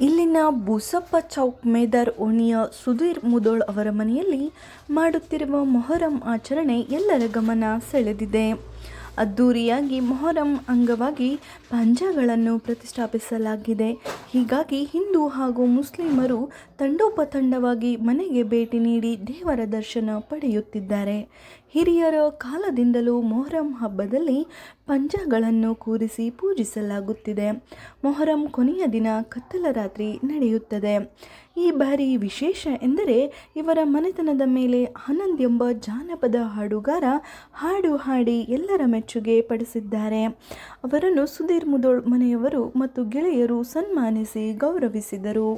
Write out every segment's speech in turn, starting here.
ಇಲ್ಲಿನ ಬೂಸಪ್ಪ ಚೌಕ್ ಮೇದಾರ್ ಓಣಿಯ ಸುಧೀರ್ ಮುದೋಳ್ ಅವರ ಮನೆಯಲ್ಲಿ ಮಾಡುತ್ತಿರುವ ಮೊಹರಂ ಆಚರಣೆ ಎಲ್ಲರ ಗಮನ ಸೆಳೆದಿದೆ. ಅದ್ದೂರಿಯಾಗಿ ಮೊಹರಂ ಅಂಗವಾಗಿ ಪಂಜಗಳನ್ನು ಪ್ರತಿಷ್ಠಾಪಿಸಲಾಗಿದೆ. ಹೀಗಾಗಿ ಹಿಂದೂ ಹಾಗೂ ಮುಸ್ಲಿಮರು ತಂಡೋಪತಂಡವಾಗಿ ಮನೆಗೆ ಭೇಟಿ ನೀಡಿ ದೇವರ ದರ್ಶನ ಪಡೆಯುತ್ತಿದ್ದಾರೆ. ಹಿರಿಯರ ಕಾಲದಿಂದಲೂ ಮೊಹರಂ ಹಬ್ಬದಲ್ಲಿ ಪಂಜಗಳನ್ನು ಕೂರಿಸಿ ಪೂಜಿಸಲಾಗುತ್ತಿದೆ. ಮೊಹರಂ ಕೊನೆಯ ದಿನ ಕತ್ತಲ ರಾತ್ರಿ ನಡೆಯುತ್ತದೆ. ಈ ಬಾರಿ ವಿಶೇಷ ಎಂದರೆ ಇವರ ಮನೆತನದ ಮೇಲೆ ಆನಂದ್ ಎಂಬ ಜಾನಪದ ಹಾಡುಗಾರ ಹಾಡು ಹಾಡಿ ಎಲ್ಲರ ಮೆಚ್ಚುಗೆ ಪಡಿಸಿದ್ದಾರೆ. ಅವರನ್ನು ಸುಧೀರ್ ಮುದೋಳ್ ಮನೆಯವರು ಮತ್ತು ಗೆಳೆಯರು ಸನ್ಮಾನಿಸಿ ಗೌರವಿಸಿದರು.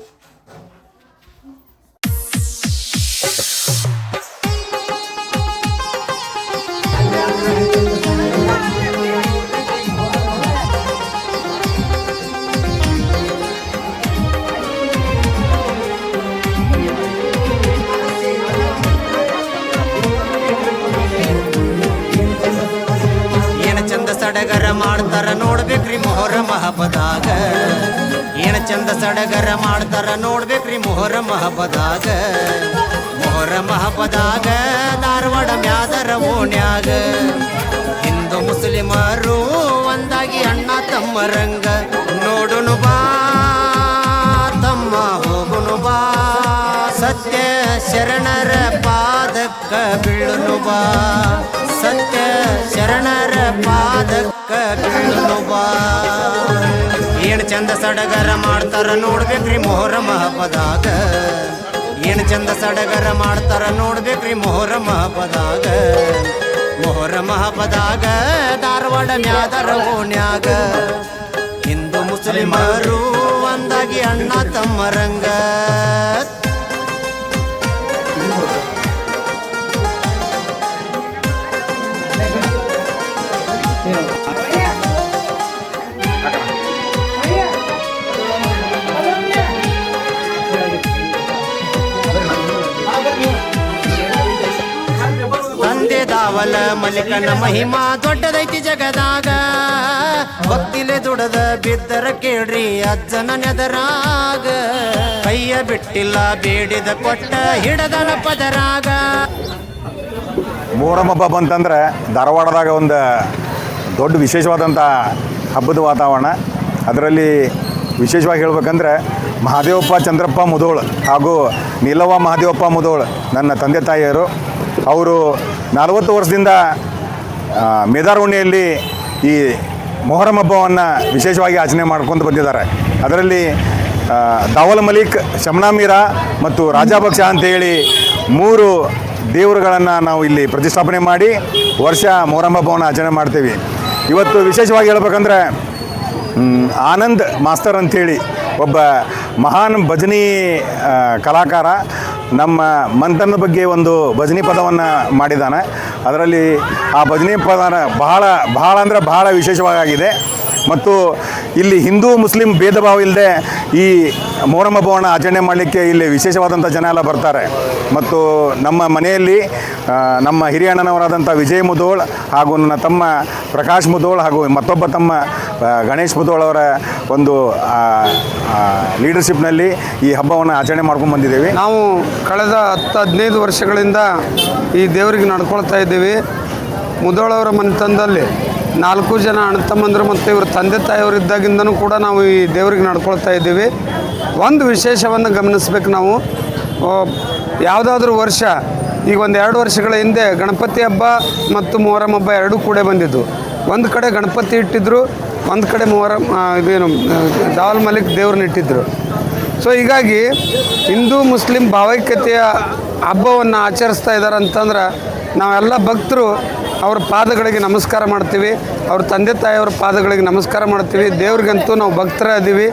ಸಡಗರ ಮಾಡ್ತಾರ ನೋಡ್ಬೇಕ್ರಿ ಮೊಹರಂ ಹಬ್ಬದಾಗ. ಏನ ಚಂದ ಸಡಗರ ಮಾಡ್ತಾರ ನೋಡ್ಬೇಕ್ರಿ ಮೊಹರಂ ಹಬ್ಬದಾಗ. ಮೊಹರಂ ಹಬ್ಬದಾಗ ಧಾರವಾಡ ಮ್ಯಾದರ ಓಣ್ಯಾಗ ಹಿಂದೂ ಮುಸ್ಲಿಮರು ಒಂದಾಗಿ ಅಣ್ಣ ತಮ್ಮರಂಗ ನೋಡುನು ಬಾ ತಮ್ಮ ಹೋಗುನು ಬಾ ಸತ್ಯ ಶರಣರ ಪಾದಕ್ಕ ಬೀಳುನು ಬಾ ಸತ್ಯ ಶರಣರ ಪಾದಕ್ಕ ಬೀಳುನು ಬಾ. ಏನ್ ಚಂದ ಸಡಗರ ಮಾಡ್ತಾರ ನೋಡ್ಬೇಕ್ರಿ ಮೊಹರಂ ಹಬ್ಬದಾಗ. ಏನ್ ಚಂದ ಸಡಗರ ಮಾಡ್ತಾರ ನೋಡ್ಬೇಕ್ರಿ ಮೊಹರಂ ಹಬ್ಬದಾಗ. ಮೊಹರಂ ಹಬ್ಬದಾಗ ಧಾರವಾಡ ಮ್ಯಾದರ ಓಣ್ಯಾಗ ಹಿಂದೂ ಮುಸ್ಲಿಮರು ಒಂದಾಗಿ ಅಣ್ಣ ತಮ್ಮರಂಗ. ತಂದೆ ದಾವಲ ಮಲಿಕನ ಮಹಿಮಾ ದೊಡ್ಡದೈತಿ ಜಗದಾಗ. ಭಕ್ತಿಲೆ ದುಡದ ಬಿದ್ದರ ಕೇಳ್ರಿ ಅಜ್ಜನ ನೆದರಾಗ. ಕೈಯ ಬಿಟ್ಟಿಲ್ಲ ಬೇಡಿದ ಕೊಟ್ಟ ಹಿಡದನ ಪದರಾಗ. ಮೊಹರಂ ಹಬ್ಬ ಬಂತಂದ್ರೆ ಧಾರವಾಡದಾಗ ಒಂದು ದೊಡ್ಡ ವಿಶೇಷವಾದಂಥ ಹಬ್ಬದ ವಾತಾವರಣ. ಅದರಲ್ಲಿ ವಿಶೇಷವಾಗಿ ಹೇಳ್ಬೇಕಂದ್ರೆ ಮಹಾದೇವಪ್ಪ ಚಂದ್ರಪ್ಪ ಮುದೋಳ್ ಹಾಗೂ ನೀಲವ್ವ ಮಹಾದೇವಪ್ಪ ಮುದೋಳ್ ನನ್ನ ತಂದೆ ತಾಯಿಯರು. ಅವರು 40 ವರ್ಷದಿಂದ ಮೇದಾರ್ ಓಣಿಯಲ್ಲಿ ಈ ಮೊಹರಂ ಹಬ್ಬವನ್ನು ವಿಶೇಷವಾಗಿ ಆಚರಣೆ ಮಾಡ್ಕೊಂಡು ಬಂದಿದ್ದಾರೆ. ಅದರಲ್ಲಿ ದಾವಲ್ ಮಲಿಕ್, ಶಮನಾ ಮೀರಾ ಮತ್ತು ರಾಜಾಭಕ್ಷ ಅಂತೇಳಿ 3 ದೇವರುಗಳನ್ನು ನಾವು ಇಲ್ಲಿ ಪ್ರತಿಷ್ಠಾಪನೆ ಮಾಡಿ ವರ್ಷ ಮೊಹರಂ ಹಬ್ಬವನ್ನು ಆಚರಣೆ ಮಾಡ್ತೀವಿ. ಇವತ್ತು ವಿಶೇಷವಾಗಿ ಹೇಳ್ಬೇಕಂದ್ರೆ ಆನಂದ್ ಮಾಸ್ತರ್ ಅಂಥೇಳಿ ಒಬ್ಬ ಮಹಾನ್ ಭಜನಿ ಕಲಾಕಾರ ನಮ್ಮ ಮಂತನ ಬಗ್ಗೆ ಒಂದು ಭಜನಿ ಪದವನ್ನು ಮಾಡಿದ್ದಾನೆ. ಅದರಲ್ಲಿ ಆ ಭಜನಿ ಪದ ಬಹಳ ಅಂದರೆ ಬಹಳ ವಿಶೇಷವಾಗಿದೆ. ಮತ್ತು ಇಲ್ಲಿ ಹಿಂದೂ ಮುಸ್ಲಿಂ ಭೇದ ಭಾವ ಇಲ್ಲದೆ ಈ ಮೊಹರಂ ಹಬ್ಬವನ್ನು ಆಚರಣೆ ಮಾಡಲಿಕ್ಕೆ ಇಲ್ಲಿ ವಿಶೇಷವಾದಂಥ ಜನ ಎಲ್ಲ ಬರ್ತಾರೆ. ಮತ್ತು ನಮ್ಮ ಮನೆಯಲ್ಲಿ ನಮ್ಮ ಹಿರಿಯ ಅಣ್ಣನವರಾದಂಥ ವಿಜಯ್ ಮುದೋಳ್ ಹಾಗೂ ನನ್ನ ತಮ್ಮ ಪ್ರಕಾಶ್ ಮುದೋಳ್ ಹಾಗೂ ಮತ್ತೊಬ್ಬ ತಮ್ಮ ಗಣೇಶ್ ಮುದೋಳ್ ಅವರ ಒಂದು ಲೀಡರ್ಶಿಪ್ನಲ್ಲಿ ಈ ಹಬ್ಬವನ್ನು ಆಚರಣೆ ಮಾಡ್ಕೊಂಡು ಬಂದಿದ್ದೇವೆ. ನಾವು ಕಳೆದ 10-15 ವರ್ಷಗಳಿಂದ ಈ ದೇವರಿಗೆ ನಡ್ಕೊಳ್ತಾ ಇದ್ದೀವಿ. ಮುದೋಳವರ ಮನೆತನದಲ್ಲಿ 4 ಜನ ಅಣ್ಣ ತಮ್ಮಂದರು ಮತ್ತು ಇವರು ತಂದೆ ತಾಯಿಯವರು ಇದ್ದಾಗಿಂದನೂ ಕೂಡ ನಾವು ಈ ದೇವರಿಗೆ ನಡ್ಕೊಳ್ತಾ ಇದ್ದೀವಿ. ಒಂದು ವಿಶೇಷವನ್ನು ಗಮನಿಸ್ಬೇಕು ನಾವು. ಯಾವುದಾದ್ರೂ ವರ್ಷ ಈಗ 1-2 ವರ್ಷಗಳ ಹಿಂದೆ ಗಣಪತಿ ಹಬ್ಬ ಮತ್ತು ಮೊಹರಂ ಹಬ್ಬ ಎರಡೂ ಕೂಡ ಬಂದಿದ್ದು. ಒಂದು ಕಡೆ ಗಣಪತಿ ಇಟ್ಟಿದ್ದರು, ಒಂದು ಕಡೆ ಮೊಹರಂ ಇದೇನು ದಾವಲ್ ಮಲಿಕ್ ದೇವ್ರನ್ನ ಇಟ್ಟಿದ್ದರು. ಸೊ ಹೀಗಾಗಿ ಹಿಂದೂ ಮುಸ್ಲಿಂ ಭಾವೈಕ್ಯತೆಯ ಹಬ್ಬವನ್ನು ಆಚರಿಸ್ತಾ ಇದ್ದಾರೆ ಅಂತಂದ್ರೆ ನಾವೆಲ್ಲ ಭಕ್ತರು ಅವ್ರ ಪಾದಗಳಿಗೆ ನಮಸ್ಕಾರ ಮಾಡ್ತೀವಿ. ಅವ್ರ ತಂದೆ ತಾಯಿಯವ್ರ ಪಾದಗಳಿಗೆ ನಮಸ್ಕಾರ ಮಾಡ್ತೀವಿ. ದೇವ್ರಿಗಂತೂ ನಾವು ಭಕ್ತರ ಇದ್ದೀವಿ.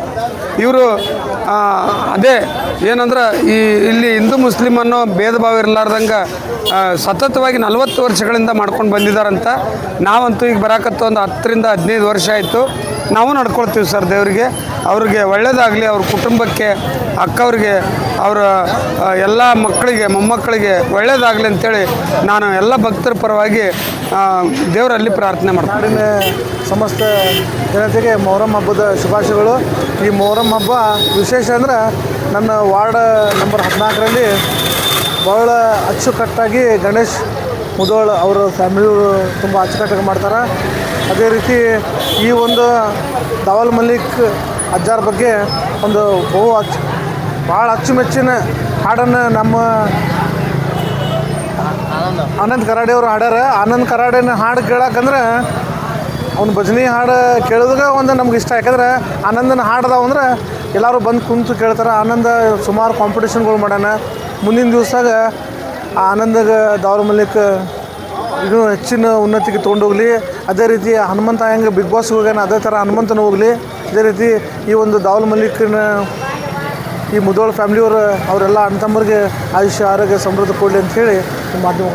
ಇವರು ಅದೇ ಏನಂದ್ರೆ ಇಲ್ಲಿ ಹಿಂದೂ ಮುಸ್ಲಿಮ್ ಅನ್ನೋ ಭೇದ ಭಾವ ಇರಲಾರ್ದಂಗೆ ಸತತವಾಗಿ 40 ವರ್ಷಗಳಿಂದ ಮಾಡ್ಕೊಂಡು ಬಂದಿದ್ದಾರಂತ. ನಾವಂತೂ ಈಗ ಬರಾಕತ್ತ ಒಂದು 10-15 ವರ್ಷ ಆಯಿತು. ನಾವು ನಡ್ಕೊಳ್ತೀವಿ ಸರ್ ದೇವರಿಗೆ. ಅವ್ರಿಗೆ ಒಳ್ಳೆಯದಾಗಲಿ, ಅವ್ರ ಕುಟುಂಬಕ್ಕೆ, ಅಕ್ಕವ್ರಿಗೆ, ಅವರ ಎಲ್ಲ ಮಕ್ಕಳಿಗೆ, ಮೊಮ್ಮಕ್ಕಳಿಗೆ ಒಳ್ಳೆಯದಾಗಲಿ ಅಂತೇಳಿ ನಾನು ಎಲ್ಲ ಭಕ್ತರ ಪರವಾಗಿ ದೇವರಲ್ಲಿ ಪ್ರಾರ್ಥನೆ ಮಾಡ್ತೀನಿ. ನಾಡಿನ ಸಮಸ್ತ ಜನತೆಗೆ ಮೊಹರಂ ಹಬ್ಬದ ಶುಭಾಶಯಗಳು. ಈ ಮೊಹರಂ ಹಬ್ಬ ವಿಶೇಷ ಅಂದ್ರೆ ನನ್ನ ವಾರ್ಡ್ ನಂಬರ್ 14ರಲ್ಲಿ ಭಾಳ ಅಚ್ಚುಕಟ್ಟಾಗಿ ಗಣೇಶ್ ಮುದೋಳ್ ಅವರ ಫ್ಯಾಮಿಲಿಯವರು ತುಂಬ ಅಚ್ಚುಕಟ್ಟಾಗಿ ಮಾಡ್ತಾರೆ. ಅದೇ ರೀತಿ ಈ ಒಂದು ದಾವಲ್ ಮಲ್ಲಿಕ್ ಅಜ್ಜಾರ ಬಗ್ಗೆ ಒಂದು ಭಾಳ ಅಚ್ಚುಮೆಚ್ಚಿನ ಹಾಡನ್ನು ನಮ್ಮ ಆನಂದ್ ಕರಾಡೆ ಅವರು ಹಾಡ್ಯಾರ. ಆನಂದ್ ಕರಾಡೆನ ಹಾಡು ಕೇಳಕ್ಕಂದ್ರೆ ಅವ್ನ ಭಜನೆ ಹಾಡು ಕೇಳಿದಾಗ ಒಂದು ನಮ್ಗೆ ಇಷ್ಟ. ಯಾಕಂದ್ರೆ ಆನಂದನ ಹಾಡ್ದಾವ ಅಂದ್ರೆ ಎಲ್ಲರೂ ಬಂದು ಕುಂತು ಕೇಳ್ತಾರೆ. ಆನಂದ ಸುಮಾರು ಕಾಂಪಿಟೇಷನ್ಗಳು ಮಾಡ್ಯಾನ. ಮುಂದಿನ ದಿವಸದಾಗ ಆನಂದಾಗ ದಾವಲ್ ಮಲ್ಲಿಕ್ ಇನ್ನೂ ಹೆಚ್ಚಿನ ಉನ್ನತಿಗೆ ತೊಗೊಂಡೋಗ್ಲಿ. ಅದೇ ರೀತಿ ಹನುಮಂತ ಹೆಂಗೆ ಬಿಗ್ ಬಾಸ್ಗೆ ಹೋಗ್ಯಾನ ಅದೇ ಥರ ಹನುಮಂತನ ಹೋಗಲಿ. ಅದೇ ರೀತಿ ಈ ಒಂದು ದಾವಲ್ ಮಲ್ಲಿಕ್ನ ಈ ಮುದೋಳ್ ಫ್ಯಾಮಿಲಿಯವರು ಅವರೆಲ್ಲ ಅಣ್ಣ ತಮ್ಮರಿಗೆ ಆಯುಷ್ಯ ಆರೋಗ್ಯ ಸಮೃದ್ಧಿ ಕೊಡಲಿ ಅಂಥೇಳಿ ಮಾಧ್ಯಮ